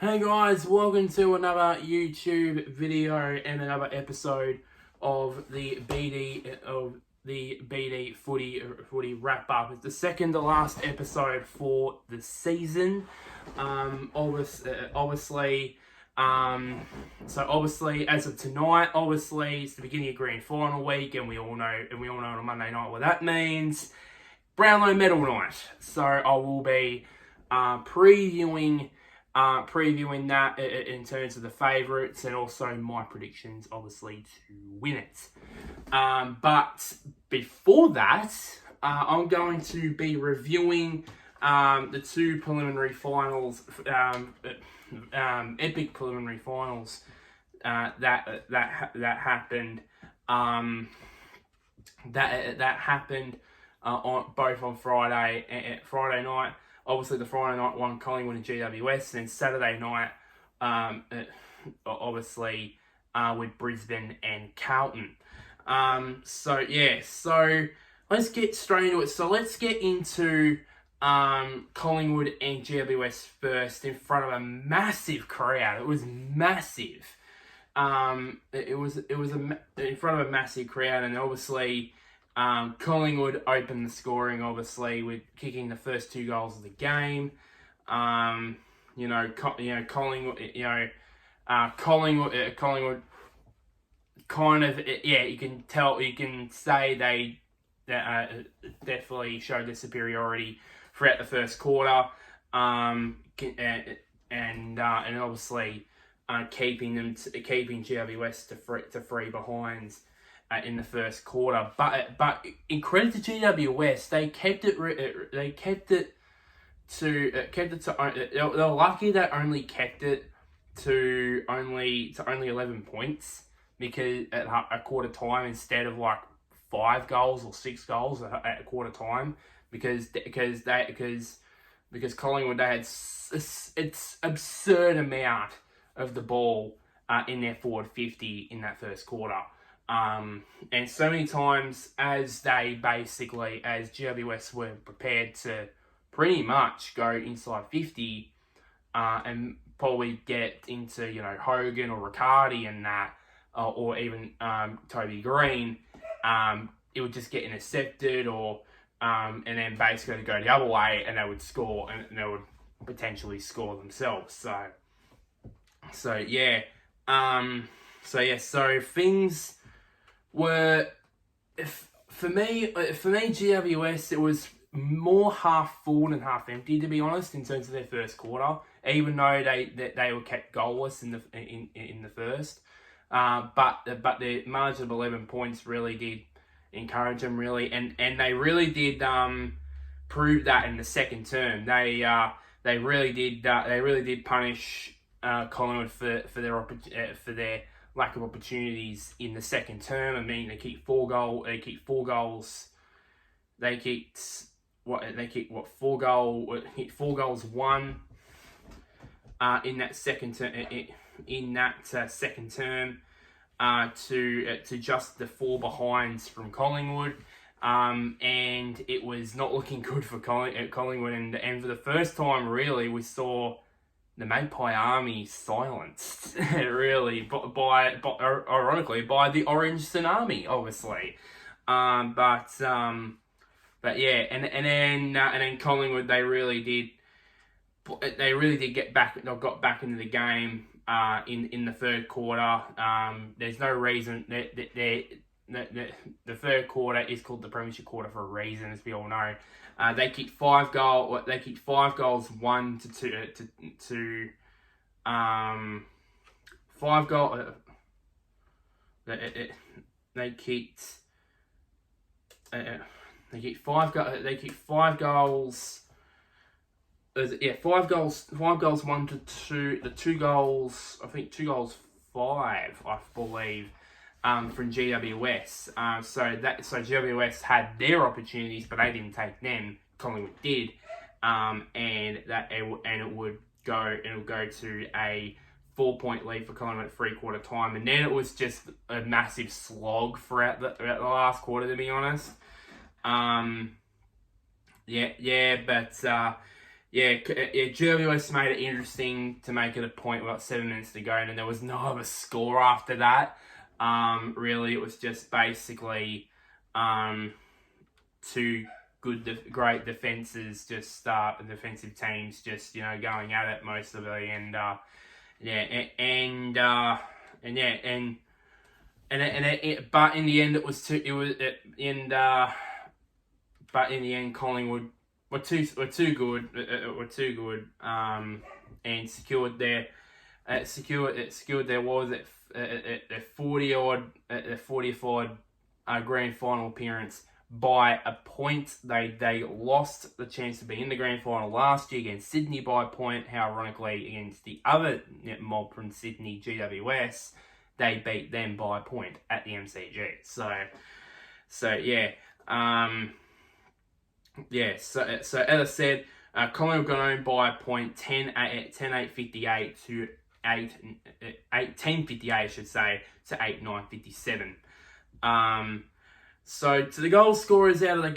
Hey guys, welcome to another YouTube video and another episode of the BD Footy Wrap Up. It's the second to last episode for the season. Obviously, as of tonight, obviously it's the beginning of grand final week, and we all know on a Monday night what that means. Brownlow medal night. So I will be previewing that in terms of the favourites and also my predictions, obviously, to win it. But before that, I'm going to be reviewing the two preliminary finals, epic preliminary finals that happened. That happened on Friday night. Obviously, the Friday night one, Collingwood and GWS, and then Saturday night, obviously, with Brisbane and Carlton. So let's get straight into it. So let's get into Collingwood and GWS first in front of a massive crowd. It was massive. It was in front of a massive crowd, and obviously, Collingwood opened the scoring, obviously, with kicking the first two goals of the game. Collingwood, Collingwood, kind of, you can say they definitely showed their superiority throughout the first quarter, and obviously keeping GWS to three behinds in the first quarter, but in credit to GWS, they kept it to they were lucky they only kept it to only 11 points, because at a quarter time, instead of like 5 goals or 6 goals at a quarter time, because Collingwood, they had it's absurd amount of the ball in their forward 50 in that first quarter. And so many times as GWS were prepared to pretty much go inside 50 and probably get into, Hogan or Riccardi and that, or even Toby Green, it would just get intercepted and then basically go the other way, and they would score, and they would potentially score themselves. So things were, for me, GWS, it was more half full than half empty, to be honest, in terms of their first quarter. Even though they were kept goalless in the first, but their margin of 11 points really did encourage them, really, and they really did prove that in the second term. They really did punish Collingwood for their lack of opportunities in the second term. I mean, they kicked 4 goals. They kicked 4 goals 1 in that second term. Second term, to just the 4 behinds from Collingwood, and it was not looking good for Collingwood. And for the first time, really, we saw the Magpie Army silenced, really, ironically, by the Orange Tsunami, obviously. But yeah, and then Collingwood, they really did get back. They got back into the game in the third quarter. There's no reason the third quarter is called the Premiership quarter for a reason, as we all know. They kicked 5 goals. They kicked 5 goals, 1 to 2 5 goal. They kicked 5 goals. They kicked 5 goals. 5 goals, 1 to 2. The 2 goals, I think 2 goals 5, I believe, from GWS. So GWS had their opportunities, but they didn't take them. Collingwood did, and it would go to a 4-point lead for Collingwood at 3-quarter time, and then it was just a massive slog throughout the last quarter, to be honest. But GWS made it interesting to make it a point with 7 minutes to go, and then there was no other score after that. Really, it was just basically two great defenses, just defensive teams, just going at it most of it, but in the end, but in the end, Collingwood were too good, and secured their was at 40th grand final appearance by a point. They lost the chance to be in the grand final last year against Sydney by a point. How ironically, against the other mob from Sydney, GWS, they beat them by a point at the MCG. So as I said, Collingwood got owned by a point, 10-8-58 to 10-58, I should say, to 8-9-57. So to the goal scorers out of that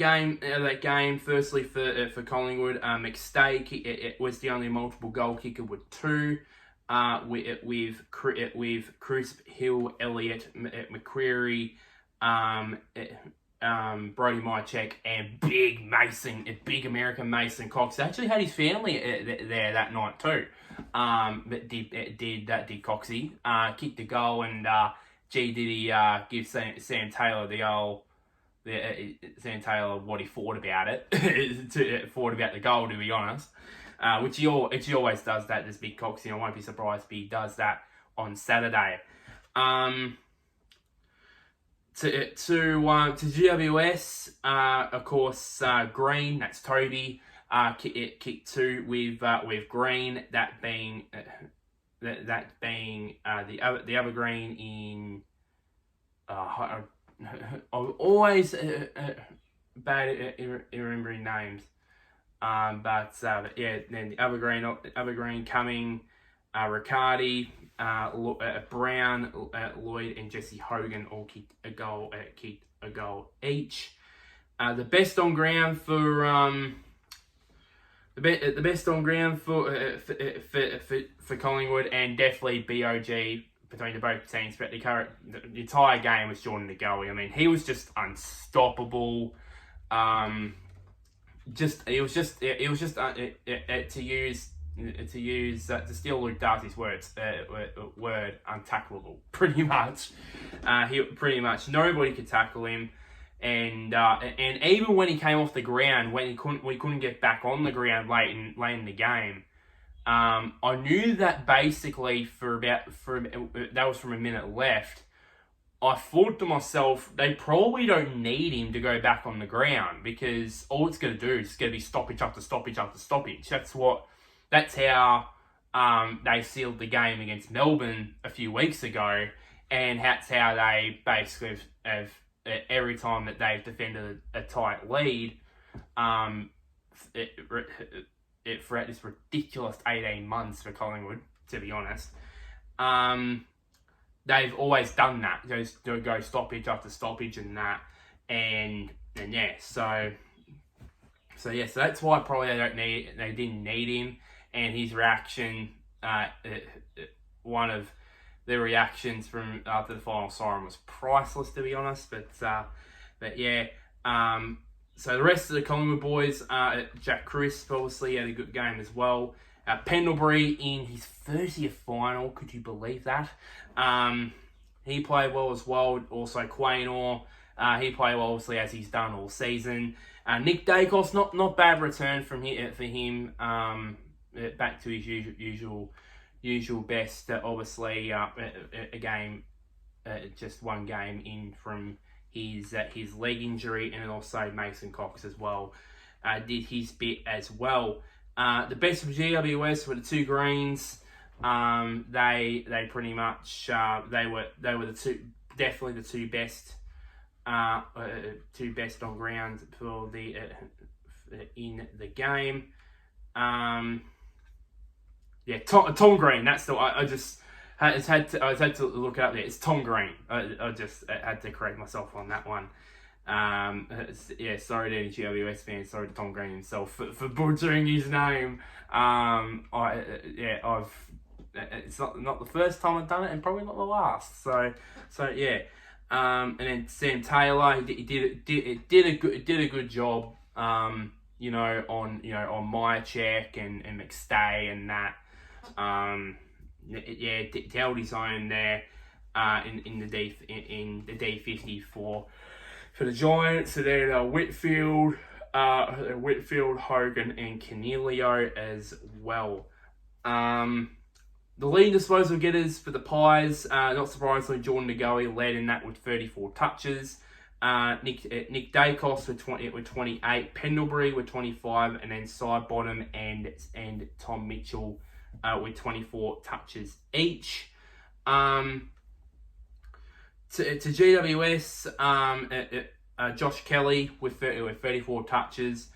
game, firstly for Collingwood, McStay it was the only multiple goal kicker with 2. With Crisp, Hill, Elliott, McCreary, Brody Mychek, and big American Mason Cox. Actually had his family there that night too. Did Coxie kicked the goal, and did he give Sam Taylor Sam Taylor what he thought about it, thought about the goal, to be honest. Which he always does that, this big Coxie. I won't be surprised if he does that on Saturday. To GWS, of course, Green, that's Toby, kicked 2 with Green, that being the other Green in. I'm always bad at remembering names. Then the other green coming, Riccardi, Brown, Lloyd, and Jesse Hogan all kicked a goal each. The best on ground for for Collingwood, and definitely BOG between the both teams. But the entire game was Jordan De Goey. I mean, he was just unstoppable. To steal Luke Darcy's words, untackleable, pretty much. Nobody could tackle him, and even when he came off the ground, when we couldn't get back on the ground late in the game, I knew that basically that was from a minute left. I thought to myself, they probably don't need him to go back on the ground, because all it's going to do is going to be stoppage after stoppage after stoppage. That's how they sealed the game against Melbourne a few weeks ago, and that's how they basically have every time that they've defended a tight lead, throughout this ridiculous 18 months for Collingwood, to be honest. They've always done that. Just go stoppage after stoppage and that. So that's why probably they didn't need him. And his reaction, one of the reactions from after the final siren was priceless, to be honest. So the rest of the Collingwood boys, Jack Crisp obviously had a good game as well. Pendlebury in his 30th final, could you believe that? He played well as well. Also Quaynor, he played well obviously as he's done all season. Nick Dacos, not bad return for him. Back to his usual best. Obviously, a game, just one game in from his leg injury, and also Mason Cox as well did his bit as well. The best of GWS were the 2 greens. They pretty much they were definitely the two best on ground for the in the game. Tom Green. That's the I had to look it up there. It's Tom Green. I just had to correct myself on that one. Sorry to any GWS fans. Sorry to Tom Green himself for butchering his name. It's not the first time I've done it, and probably not the last. So yeah. And then Sam Taylor, he did a good job. On my check and McStay and that. Held his own there. In the D50 for the Giants. So then Whitfield, Hogan, and Canelio as well. The leading disposal getters for the Pies, not surprisingly, Jordan Ngoe led in that with 34 touches. Nick Dacos with 28, Pendlebury with 25, and then Sidebottom and Tom Mitchell with 24 touches each. To GWS, Josh Kelly with 34 touches.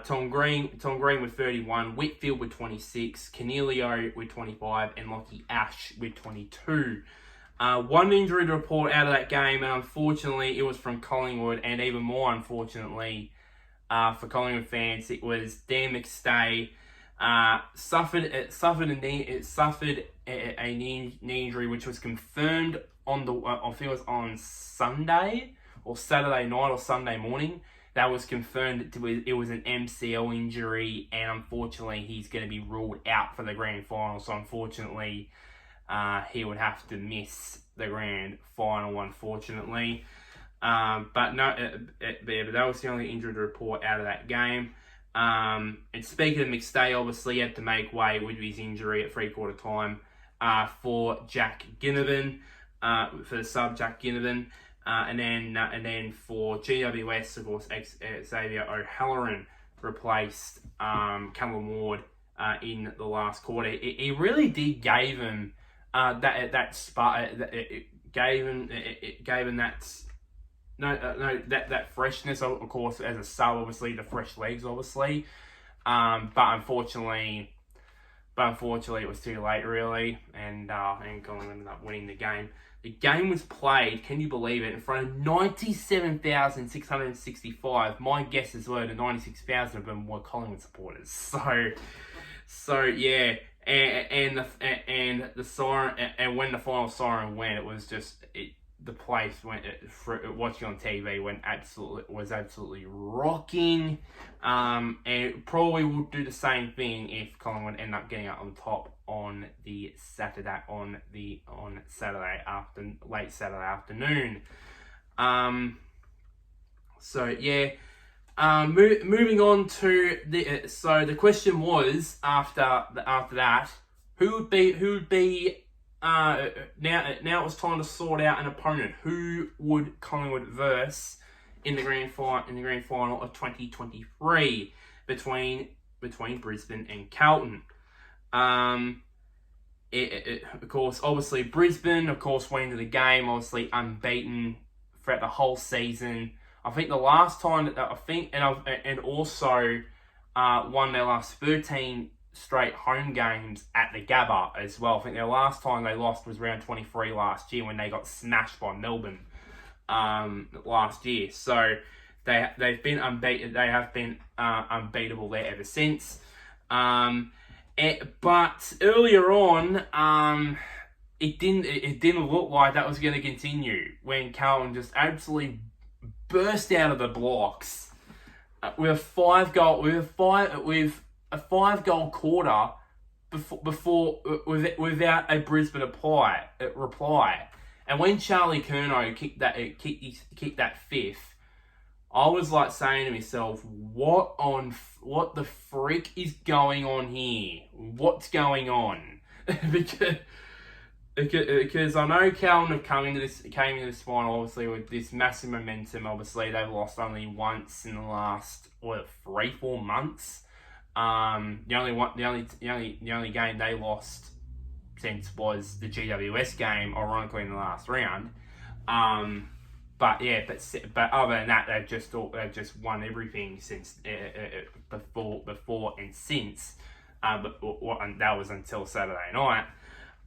Tom Green with 31, Whitfield with 26, Canelio with 25, and Lockie Ash with 22. One injury to report out of that game, and unfortunately it was from Collingwood, and even more unfortunately for Collingwood fans, it was Dan McStay. Suffered a knee injury which was confirmed on I think it was on Sunday or Saturday night or Sunday morning. That was confirmed it was an MCL injury, and unfortunately he's going to be ruled out for the grand final. So unfortunately, he would have to miss the grand final, unfortunately. But that was the only injury to report out of that game. And speaking of McStay, obviously he had to make way with his injury at 3/4 time for Jack Ginnivan, for the sub Jack Ginnivan. And then for GWS, of course, Xavier O'Halloran replaced Callum Ward in the last quarter. It really did gave him that freshness. Of course, as a sub, obviously the fresh legs, obviously. But unfortunately, it was too late, really, and Collingwood ended up winning the game. The game was played, can you believe it, in front of 97,665. My guesses were the 96,000 of them were Collingwood supporters. So yeah, and the siren, and when the final siren went, it was just the place went watching on TV was absolutely rocking. And it probably would do the same thing if Collingwood end up getting out on top on late Saturday afternoon. Moving on to the question was after that, who would be now it was time to sort out an opponent. Who would Collingwood verse in the grand final of 2023 between Brisbane and Carlton? Of course, obviously Brisbane, of course, went into the game obviously unbeaten throughout the whole season. I think the last time and also won their last 13 straight home games at the GABBA as well. I think their last time they lost was round 23 last year when they got smashed by Melbourne last year. So they've been unbeaten. They have been unbeatable there ever since. But earlier on, it didn't look like that was going to continue when Carlton just absolutely burst out of the blocks with a 5-goal quarter without a Brisbane reply. And when Charlie Curnow kicked that fifth, I was like saying to myself, what the frick is going on here? What's going on? because I know Carlton came into this final obviously with this massive momentum. Obviously they've lost only once in the last 3-4 months. The only game they lost since was the GWS game, ironically in the last round. But other than that, they've just won everything since before and since. But that was until Saturday night.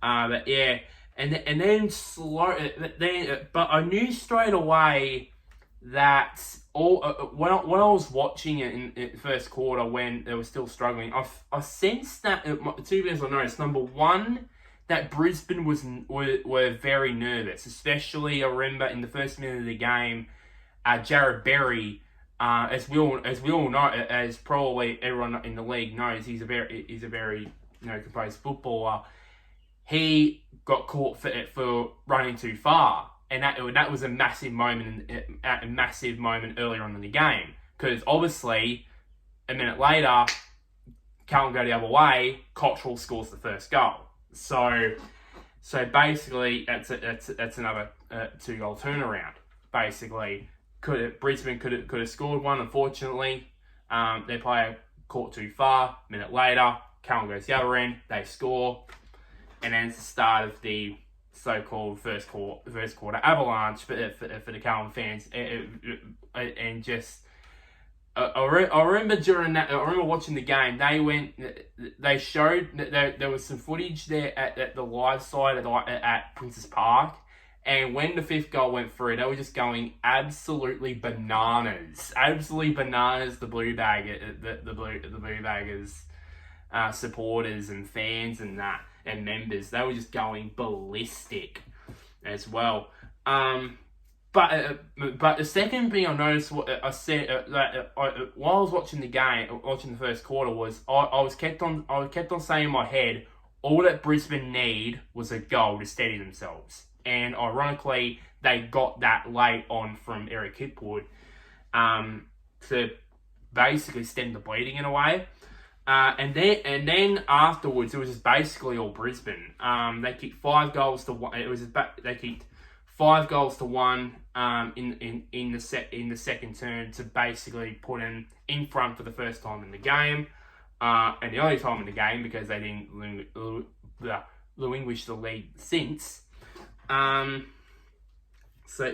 But I knew straight away that when I was watching it in the first quarter when they were still struggling, I sensed that two things I noticed. Number one, that Brisbane were very nervous, especially I remember in the first minute of the game, Jared Berry, as we all know, as probably everyone in the league knows, he's a very composed footballer. He got caught for running too far. And that was a massive moment earlier on in the game. Because obviously, a minute later, Carlton go the other way, Cottrell scores the first goal. So basically, that's another 2-goal turnaround. Basically, Brisbane could have scored one. Unfortunately, their player caught too far. A minute later, Carlton goes the other end, they score, and then it's the start of the so-called first quarter avalanche for the Carlton fans, and just I remember during that. I remember watching the game. They showed that there was some footage there at the live side at Princes Park, and when the fifth goal went through, they were just going absolutely bananas, The Blue Baggers, supporters and fans and that. And members, they were just going ballistic as well. But the second thing I noticed, what I said while I was watching the game, watching the first quarter, was I kept on saying in my head, all that Brisbane need was a goal to steady themselves. And ironically, they got that late on from Eric Hipwood to basically stem the bleeding in a way. And then afterwards, it was just basically all Brisbane. They kicked 5 goals to 1. They kicked 5 goals to 1 in the second turn to basically put them in front for the first time in the game, and the only time in the game because they didn't relinquish the lead since. So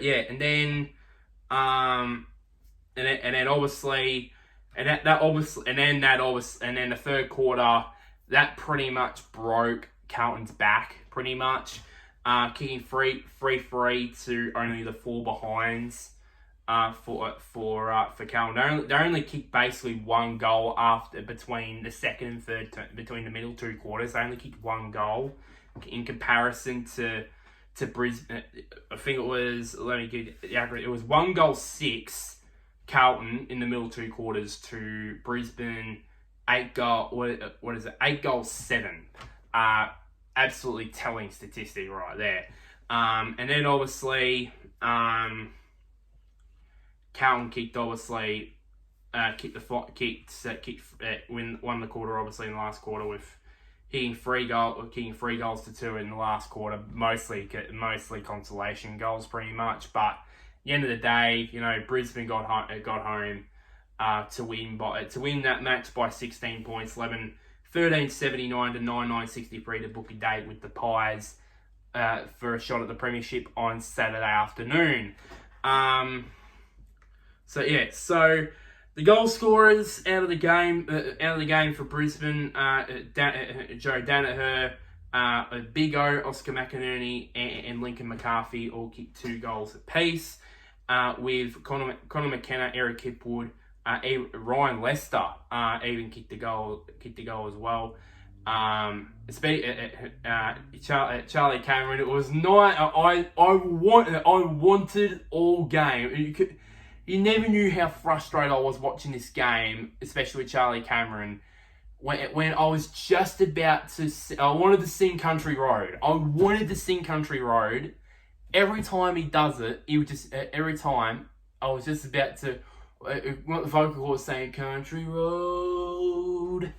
yeah, and then obviously. And then the third quarter, that pretty much broke Carlton's back, pretty much. Kicking free to only the 4 behinds for Carlton. They only kicked basically 1 goal between the second and third between the middle 2 quarters. They only kicked 1 goal in comparison to Brisbane. I think it was, let me get the accurate. It was 1 goal 6. Carlton in the middle 2 quarters to Brisbane 8 goals 7. Absolutely telling statistic right there. And then obviously Carlton kicked won the quarter obviously in the last quarter with kicking 3 goals to 2 in the last quarter, mostly consolation goals pretty much, but the end of the day, Brisbane got home to win that match by 16 points, 13-79 to 9-9-63 to book a date with the Pies for a shot at the premiership on Saturday afternoon. So the goal scorers out of the game for Brisbane, Joe Danaher, Big O, Oscar McInerney, and Lincoln McCarthy all kicked 2 goals apiece. With Connor McKenna, Eric Hipwood, Ryan Lester even kicked the goal as well. Charlie Cameron. It was not. I wanted all game. You never knew how frustrated I was watching this game, especially with Charlie Cameron. When I was just about to, I wanted to sing Country Road. Every time he does it, he would just, every time, I was just about to, what the vocal was saying, Country Road.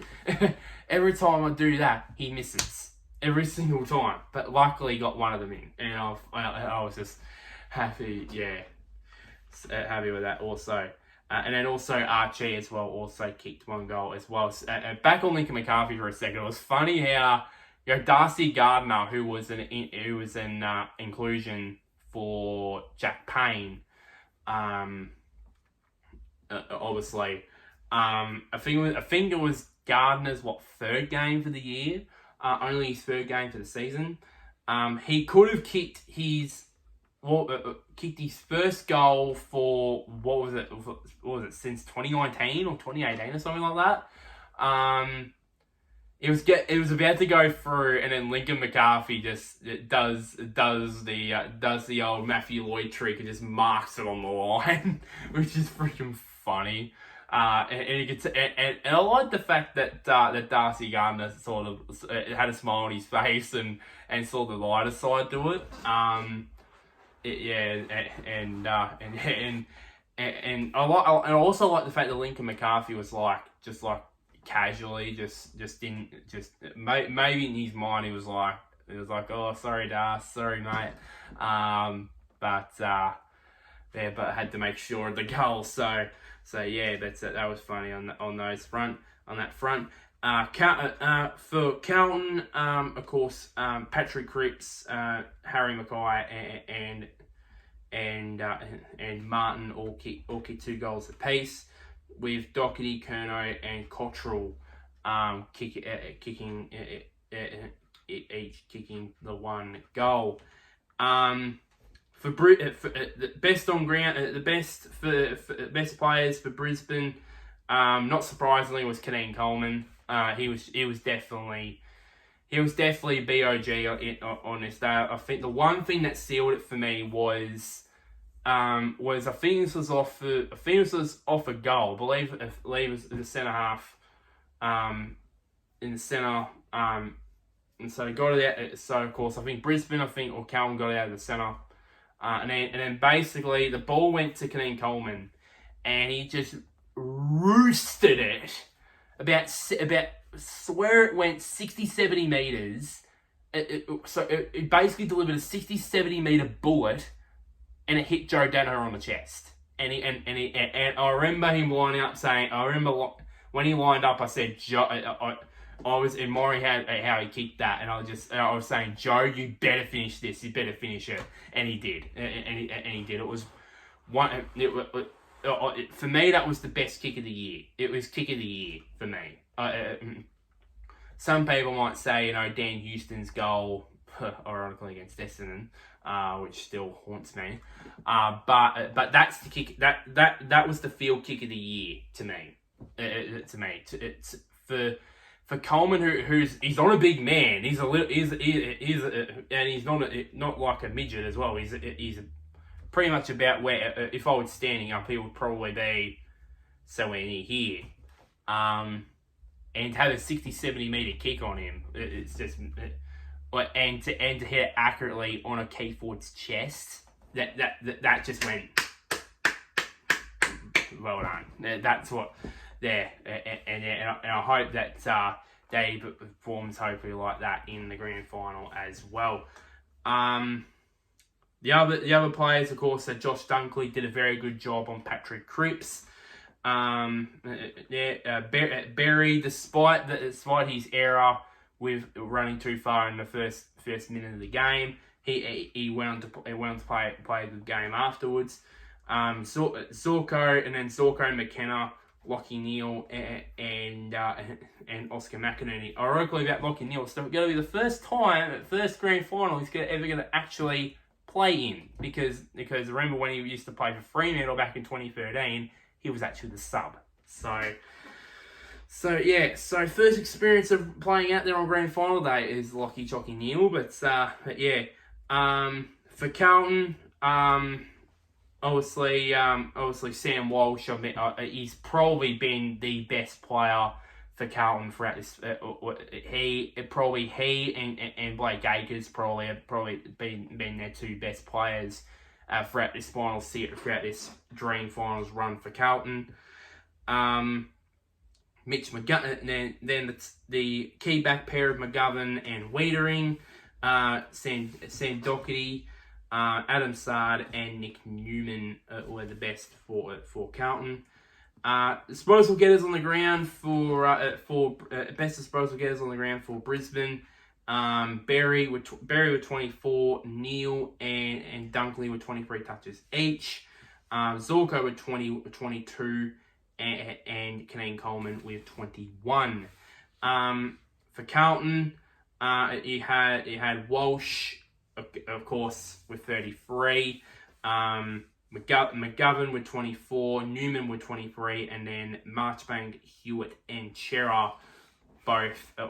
Every time I do that, he misses. Every single time. But luckily, he got one of them in. And I was just happy, happy with that also. And then also Archie as well also kicked 1 goal as well. Back on Lincoln McCarthy for a second. It was funny how Darcy Gardner, who was an inclusion for Jack Payne, obviously, I think it was Gardner's 3rd game for the year, only his 3rd game for the season. He could have kicked his kicked his first goal for what was it since 2019 or 2018 or something like that. It was about to go through, and then Lincoln McCarthy just does the old Matthew Lloyd trick and just marks it on the line, which is freaking funny. And I like the fact that Darcy Gardner sort of had a smile on his face and saw the lighter side to it. And I also like the fact that Lincoln McCarthy was just casually maybe in his mind he was like, oh, sorry Darcy, sorry mate, but I had to make sure of the goal. So yeah, that was funny on that front. For Carlton, of course, Patrick Cripps, Harry Mackay, and Martin all kicked 2 goals apiece, with Doherty, Curnow, and Cottrell kicking each kicking the 1 goal. For the best on ground, the best players for Brisbane, not surprisingly, was Keane Coleman. He was definitely BOG on this day. I think the one thing that sealed it for me was I think this was off a goal. I believe it was the centre half, in the centre, and so he got it out. So of course I think Brisbane, or Carlton got it out of the centre. And then basically the ball went to Keane Coleman, and he just roosted it about swear it went 60-70 metres. So it basically delivered a 60-70 metre bullet, and it hit Joe Danaher on the chest. And I remember him lining up saying, when he lined up, I said, Joe, I was admiring how he kicked that, and I was saying, Joe, you better finish this. You better finish it, and he did. And he did. It was one. For me, that was the best kick of the year. It was kick of the year for me. Some people might say, Dan Houston's goal, ironically against Essendon, which still haunts me. But that's the kick. That was the field kick of the year to me. It's for Coleman, he's not a big man. He's and he's not like a midget as well. He's pretty much about where, if I was standing up, he would probably be somewhere near here. And to have a 60-70 metre kick on him, it's just, and to hit it accurately on a key forward's chest, that just went well done. That's what. There, and I hope that Dave performs hopefully like that in the grand final as well. The other players, of course, Josh Dunkley did a very good job on Patrick Cripps. Berry, despite his error with running too far in the first minute of the game, he went on to play a good game afterwards. Zorko and McKenna, Lachie Neale, and Oscar McInerney. Ironically, about Lachie Neale, it's going to be the first grand final he's ever going to actually play in, because remember when he used to play for Fremantle back in 2013, he was actually the sub. So first experience of playing out there on grand final day is Lachie Neale, but for Carlton, obviously Sam Walsh, he's probably been the best player for Carlton throughout this. He and Blake Acres probably have been their 2 best players throughout this throughout this dream finals run for Carlton. Mitch McGovern, then the key back pair of McGovern and Wiedering, Sam Doherty, Adam Sard and Nick Newman were the best for Carlton. Disposal getters on the ground for best disposal getters on the ground for Brisbane. Berry with 24, Neale and Dunkley with 23 touches each. Zorko with 22, and Keane Coleman with 21. For Carlton, he had Walsh, of course, with 33. McGovern with 24, Newman with 23, and then Marchbank, Hewitt, and Chera,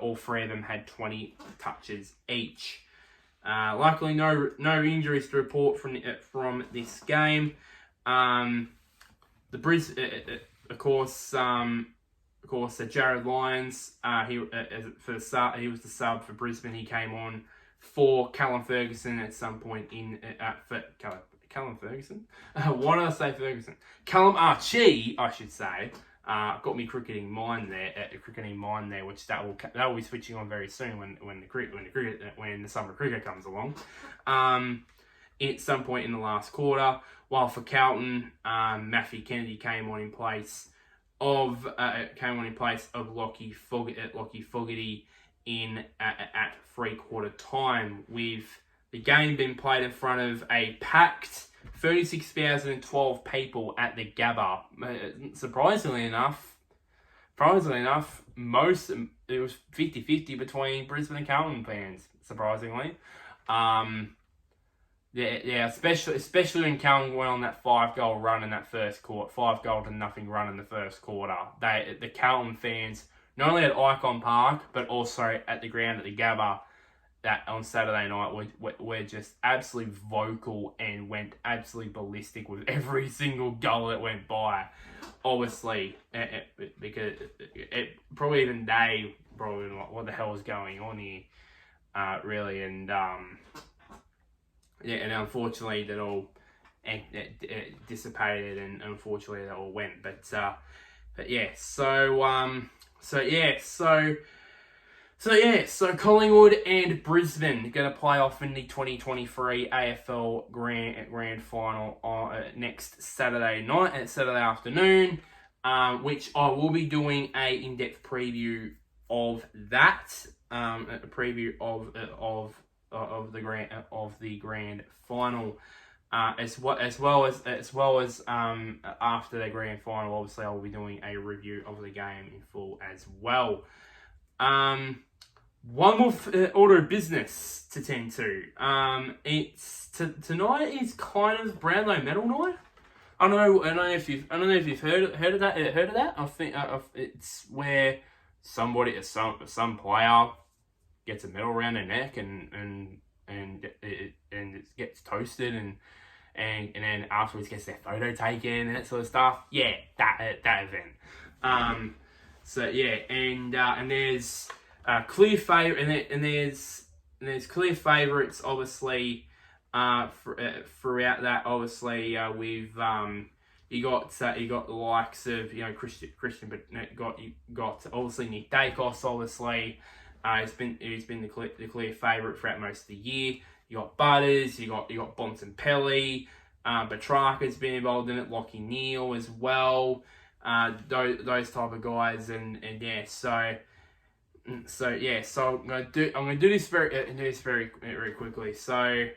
all three of them had 20 touches each. Luckily, no injuries to report from this game. The Jared Lyons, he was the sub for Brisbane. He came on for Callum Ferguson at some point Callum Ferguson? Why did I say Ferguson? Callum Archie, I should say. Got me cricketing mind there, which that will be switching on very soon when the summer cricket comes along. At some point in the last quarter, while for Carlton, Matthew Kennedy came on in place of Lockie Fogarty at 3/4 time, with the game being played in front of a packed 36,012 people at the GABBA. Surprisingly enough, it was 50-50 between Brisbane and Carlton fans. Surprisingly, especially when Carlton went on that 5-goal run in that first quarter, 5-0 run in the first quarter. The Carlton fans, not only at Icon Park but also at the ground at the GABBA, that on Saturday night were just absolutely vocal and went absolutely ballistic with every single goal that went by. Obviously, because probably even they probably like, what the hell is going on here, really, and and unfortunately that all dissipated, and unfortunately that all went. So Collingwood and Brisbane are going to play off in the 2023 AFL Grand Final next Saturday night and Saturday afternoon, which I will be doing a in-depth preview of that, a preview of the Grand Final, as well as after the Grand Final. Obviously, I will be doing a review of the game in full as well. One more order of business to tend to. Tonight is kind of Brownlow medal night. I don't know if you've heard of that. I think it's where some player gets a medal around their neck and it gets toasted and then afterwards gets their photo taken and that sort of stuff. Yeah, that event. And there's clear favourite, and there's clear favourites, obviously, throughout that. Obviously, with you got the likes of Christian, but you got obviously Nick Dacos. Obviously, he's been the clear favourite throughout most of the year. You got Butters, you got Bontempelli, Petrarca's been involved in it. Lockie Neal as well. Those type of guys, and I'm gonna do this very quickly. So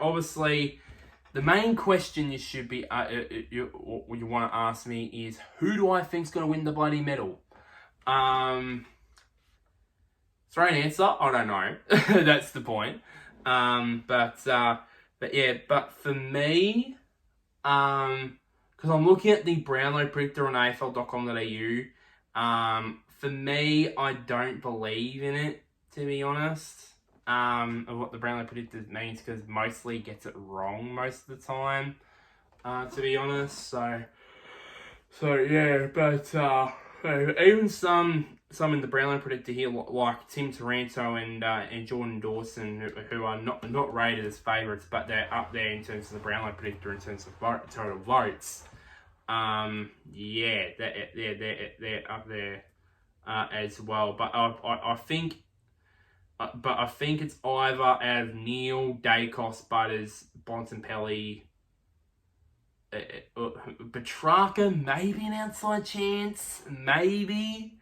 obviously the main question you should be you want to ask me is, who do I think's gonna win the bloody medal? Throw an answer. I don't know. That's the point. But for me, because I'm looking at the Brownlow predictor on AFL.com.au. For me, I don't believe in it, to be honest, of what the Brownlow predictor means, because mostly gets it wrong most of the time, to be honest. So yeah, but even some in the Brownlow predictor here, like Tim Taranto and Jordan Dawson, who are not rated as favourites, but they're up there in terms of the Brownlow predictor in terms of total votes. They're up there as well. But I think it's either out of Neal, Dacos, Butters, Bontempelli, Petrarca, maybe an outside chance, maybe.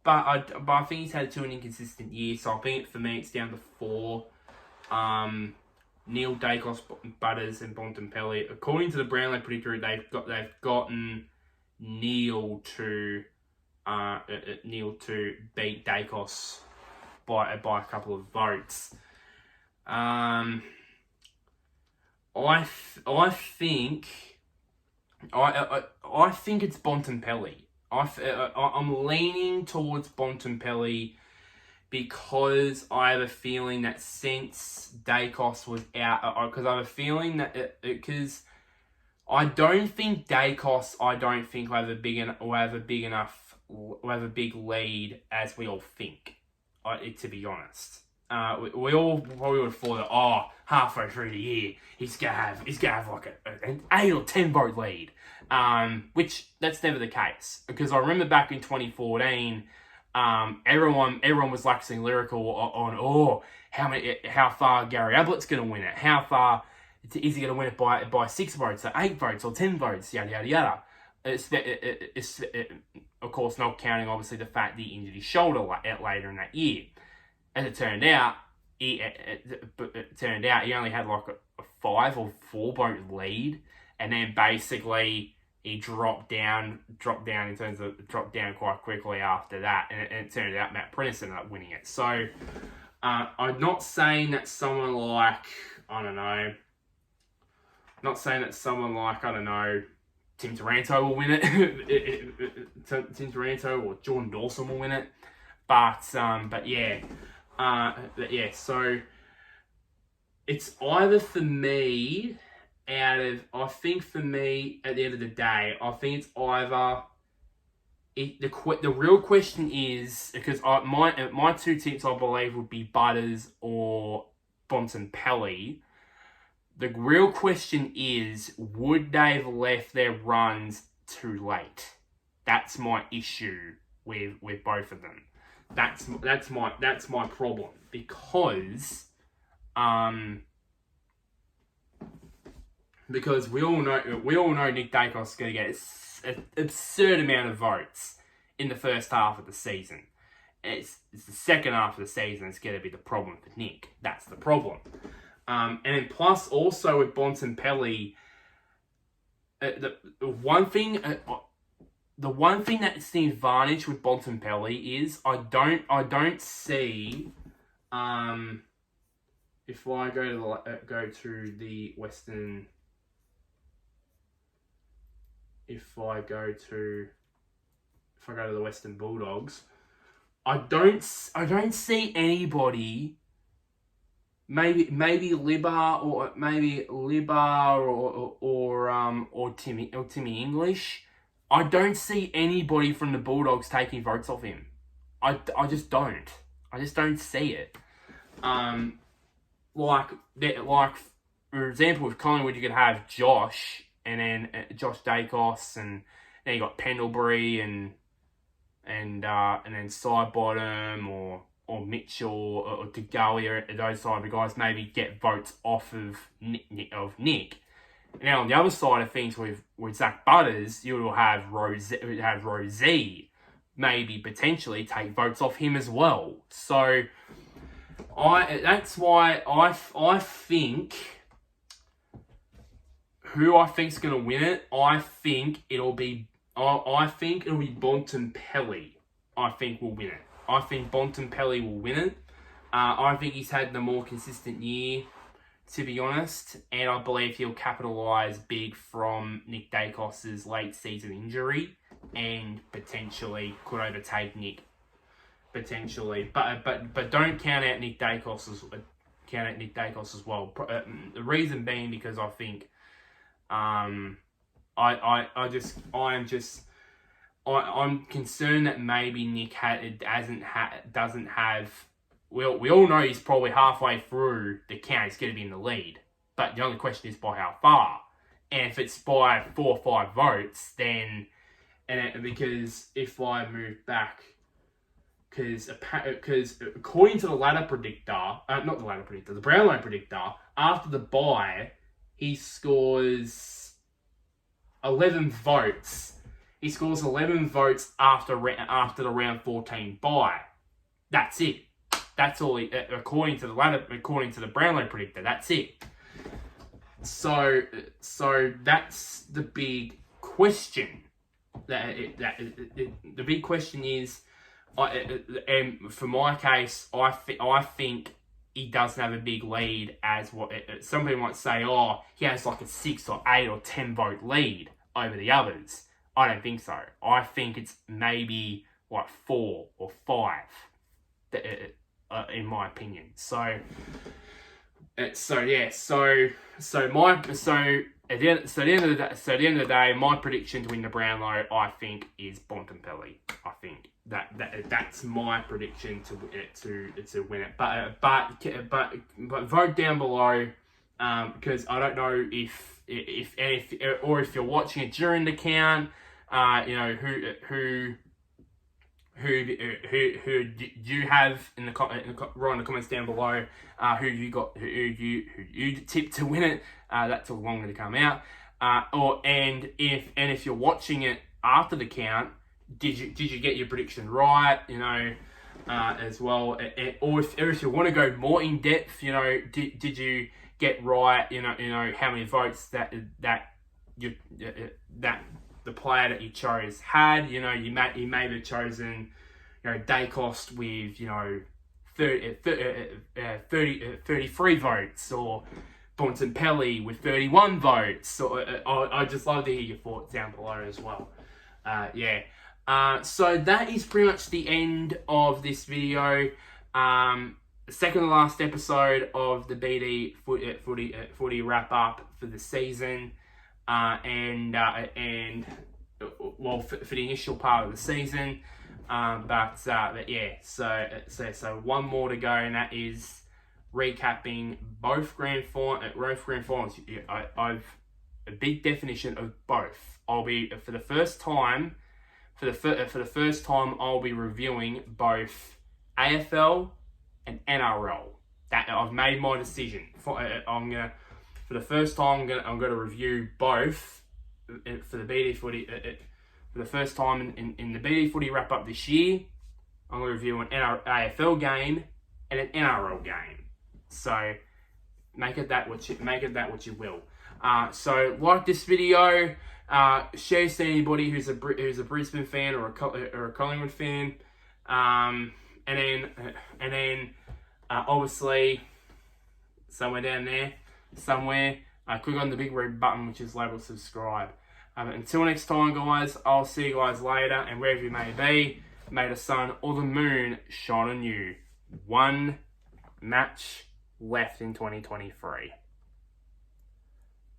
But I think he's had an inconsistent year, so I think for me it's down to 4. Neal, Dacos, Butters, and Bontempelli. According to the Brownlow predictor, they've gotten Neal to Neil to beat Dacos by a couple of votes. I think it's Bontempelli. I'm leaning towards Bontempelli because I have a feeling that since Dacos was out, because I have a feeling that because I don't think Dacos will have a big lead as we all think. To be honest, we all probably would have thought that halfway through the year he's gonna have like an 8 or 10 vote lead, which that's never the case, because I remember back in 2014, everyone was waxing lyrical on how far Gary Ablett's gonna win it, how far is he gonna win it by 6 votes or 8 votes or 10 votes, yada yada yada. It's of course not counting obviously the fact that he injured his shoulder later in that year. As it turned out, he only had like a 5 or 4 vote lead, and then basically he dropped down quite quickly after that, and it turned out Matt Prentice ended up winning it. So I'm not saying that someone like Tim Taranto will win it. Tim Taranto or Jordan Dawson will win it. But yeah. So it's either for me for me, at the end of the day, I think it's either... The real question is, because my 2 tips, I believe, would be Butters or Bontempelli. The real question is, would they have left their runs too late? That's my issue with both of them. That's my problem, because we all know Nick Dacos is going to get an absurd amount of votes in the first half of the season. It's the second half of the season that's going to be the problem for Nick. That's the problem. And then plus also with Bontempelli, the one thing that's the advantage with Bontempelli is I don't see if I go to the Western, if I go to the Western Bulldogs, I don't see anybody. Maybe Libba or Timmy English. I don't see anybody from the Bulldogs taking votes off him. I just don't. I just don't see it. Like for example, with Collingwood, you could have Josh and then Josh Dacos, and then you got Pendlebury and then Sidebottom or Mitchell or Degalia, those type of guys, maybe get votes off of Nick. Now on the other side of things, with Zach Butters, you will have Rosie maybe potentially take votes off him as well. So that's why I think who I think's going to win it. I think it'll be Bontempelli. I think will win it. I think Bontempelli will win it. I think he's had the more consistent year, to be honest, and I believe he'll capitalise big from Nick Dacos' late season injury and potentially could overtake Nick. Potentially, but don't count out Nick Dacos as well. The reason being because I think I'm concerned that maybe Nick doesn't have. Well, we all know he's probably halfway through the count. He's going to be in the lead, but the only question is by how far. And if it's by 4 or 5 votes, then because if I move back, because according to the the Brownlow predictor, after the bye, he scores 11 votes. He scores 11 votes after the round 14 bye. That's it. That's all. According to the Brownlow predictor, that's it. So that's the big question. the big question is, and for my case, I think he doesn't have a big lead as what some people might say. Oh, he has like a 6 or 8 or 10 vote lead over the others. I don't think so. I think it's maybe like 4 or 5, in my opinion. So at the end of the day, my prediction to win the Brownlow, I think, is Bontempelli. I think that's my prediction to win it. But vote down below, because I don't know if you're watching it during the count, who you have write in the comments down below, who you tipped to win it. That took longer to come out. If you're watching it after the count, did you get your prediction right? As well, or if you want to go more in depth, did you get right? How many votes that the player that you chose had. You may have chosen, Dacos with 33 votes, or Bontempelli with 31 votes. So I'd just love to hear your thoughts down below as well. So that is pretty much the end of this video. Second to last episode of the BD Footy Wrap Up for the season. For the initial part of the season. So one more to go, and that is recapping both grand finals. I've a big definition of both. I'll be for the first time I'll be reviewing both AFL and NRL. That I've made my decision. For the first time I'm gonna review both for the BD Footy. For the first time in the BD Footy Wrap Up this year, I'm going to review an AFL game and an NRL game. So make it that what you will. So like this video, share it to anybody who's a Brisbane fan or a Collingwood fan, and then obviously somewhere down there, click on the big red button which is labeled subscribe. Until next time, guys, I'll see you guys later, and wherever you may be, may the sun or the moon shine on you. One match left in 2023.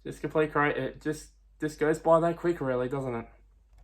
Just goes by that quick, really, doesn't it?